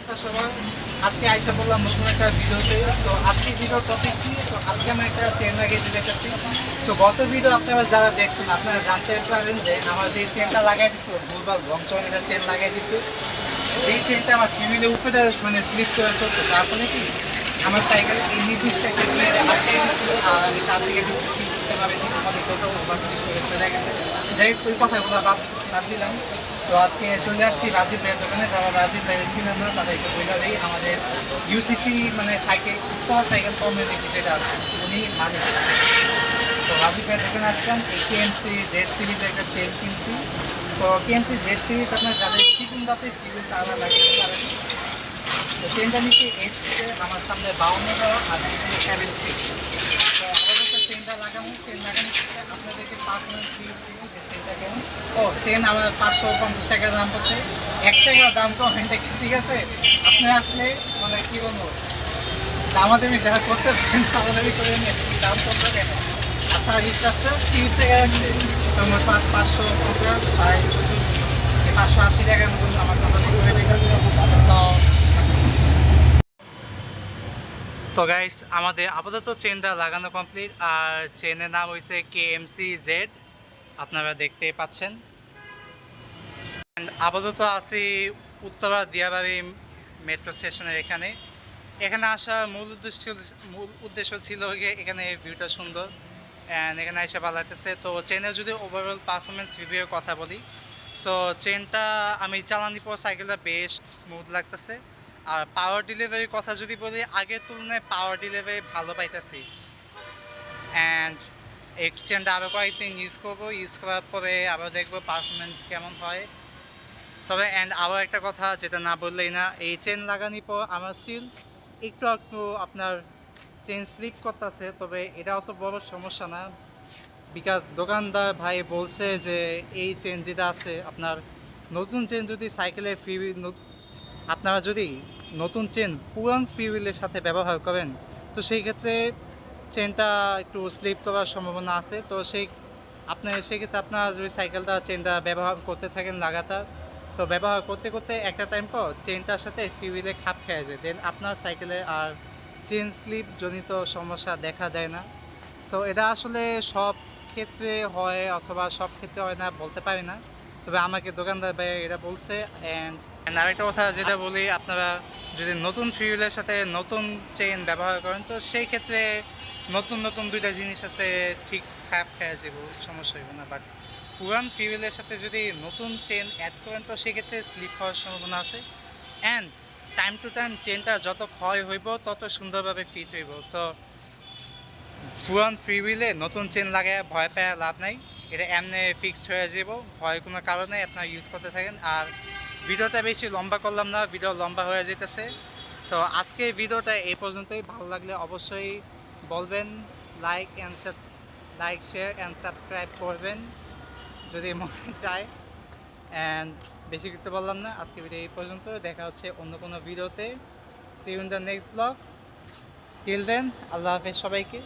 অবস্থা সবার? আজকে আইসা বললাম নতুন একটা ভিডিওতে। তো আজকে ভিডিওর টপিক কি? তো আজকে আমি একটা চেন লাগিয়ে দিতে চাচ্ছি। তো গত ভিডিও আপনারা যারা দেখছেন আপনারা জানতে পারেন যে আমার যে চেনটা লাগাই দিচ্ছে ভুলভাল রংচং একটা চেন লাগাই দিচ্ছে। যেই চেনটা আমার ফিউলে উপরে মানে স্লিপ করে চলতো, তার ফলে কি আমার সাইকেল এই নির্দিষ্ট একটা গিয়ারে আটকে গেছিল আর আমি তার থেকে বেশি ফিল করতে পারিনি। আমাদের টোটো ওভার ব্রিজ করে চলে গেছে। যাই হোক, ওই কথাগুলো বাদ দিলাম। তো আজকে চলে আসছি রাজীব ভাইয়ের দোকানে। যারা রাজীব ভাইয়ের চিনেন না তাদেরকে বলে দিই, আমাদের ইউসিসি মানে সাইকেল সাইকেল কমিউনিটি যেটা আছে উনি মালিক। তো রাজীব ভাইয়ের দোকানে আসলাম। এই কেএমসি জেড সিরিজের একটা চেন কিনছি। তো কেএমসি জেড সিরিজ আপনার যাদের চিকুন দাঁতের ফিউল তারা লাগাতে পারেন। তো চেনটা নিচ্ছি 8 স্পিডে, আমার সামনে 52 দেওয়া আর পিছনে 7 স্পিড। তো আপাতত চেনটা লাগানো আপনাদেরকে পারফরমেন্স রিভিউ দিব যে চেনটা কেমন। চেন আমার 550 টাকা দাম পড়ছে, 1 টাকা দাম কম এটা ঠিক আছে। আপনি আসলে মানে কী বলবো, দামাদামি যারা করতে পারেন দামাদামি করে নিয়ে দাম কত কেন। আর সার্ভিস চার্জটা 30 টাকা রাখছে। তো আমার 550 580 টাকার মতন আমার কথা করে রেখেছে। তো গাইস, আমাদের আপাতত চেনটা লাগানো কমপ্লিট। আর চেনের নাম হয়েছে কেএমসি জেড, আপনারা দেখতে পাচ্ছেন। আপাতত আছি উত্তরা দিয়াবাড়ি মেট্রো স্টেশনের এখানে। এখানে আসার মূল উদ্দেশ্য ছিল এখানে ভিউটা সুন্দর অ্যান্ড এখানে এসে ভালো লাগতেছে। তো চেনের যদি ওভারঅল পারফরমেন্স রিভিউয়ের কথা বলি, সো চেনটা আমি চালানি পর সাইকেলটা বেশ স্মুথ লাগতেছে। আর পাওয়ার ডেলিভারির কথা যদি বলি, আগের তুলনায় পাওয়ার ডেলিভারি ভালো পাইতেছি। অ্যান্ড এই চেনটা আরও কয়েকদিন ইউজ করার পরে আবার দেখবো পারফরমেন্স কেমন হয়। তবে আরও একটা কথা যেটা না বললেই না, এই চেন লাগানোর পর আমার স্টিল একটু আপনার চেন স্লিপ করতেছে। তবে এটাও তো বড় সমস্যা না, বিকজ দোকানদার ভাই বলছে যে এই চেন যেটা আছে আপনার নতুন চেন যদি সাইকেলের আপনারা যদি নতুন চেন পুরান ফিউলের সাথে ব্যবহার করেন, তো সেই ক্ষেত্রে চেনটা একটু স্লিপ করার সম্ভাবনা আছে। তো সেক্ষেত্রে আপনারা যদি সাইকেলটা চেনটা ব্যবহার করতে থাকেন লাগাতার, তো ব্যবহার করতে করতে একটা টাইম পর চেনটার সাথে ফিউলে খাপ খেয়ে যায়, দেন আপনার সাইকেলে আর চেন স্লিপ জনিত সমস্যা দেখা দেয় না। সো এটা আসলে সব ক্ষেত্রে হয় অথবা সব ক্ষেত্রে হয় না বলতে পারি না, তবে আমাকে দোকানদার ভাই এটা বলছে। অ্যান্ড আরেকটা কথা যেটা বলি, আপনারা যদি নতুন ফিউলের সাথে নতুন চেন ব্যবহার করেন, তো সেই ক্ষেত্রে নতুন দুইটা জিনিস আছে, ঠিক খাপ খেয়ে যাব, সমস্যা হইব না। বাট পুরান ফিউলের সাথে যদি নতুন চেন অ্যাড করেন, তো সেক্ষেত্রে স্লিপ হওয়ার সম্ভাবনা আছে। অ্যান্ড টাইম টু টাইম চেনটা যত ক্ষয় হইব তত সুন্দরভাবে ফিট হইব। সো পুরান ফিউলে নতুন চেন লাগায় ভয় পাওয়া লাভ নাই, এটা এমনি ফিক্সড হয়ে যাব, ভয় কোনো কারণে আপনারা ইউজ করতে থাকেন। আর ভিডিওটা বেশি লম্বা করলাম না, ভিডিও লম্বা হয়ে যেতেছে। সো আজকে ভিডিওটা এই পর্যন্তই। ভালো লাগলে অবশ্যই বলবেন, লাইক শেয়ার অ্যান্ড সাবস্ক্রাইব করবেন যদি মনে চায়। অ্যান্ড বেশি কিছু বললাম না, আজকে ভিডিও এই পর্যন্ত। দেখা হচ্ছে অন্য কোনো ভিডিওতে। See you in the next blog. Till then, আল্লাহ হাফেজ সবাইকে।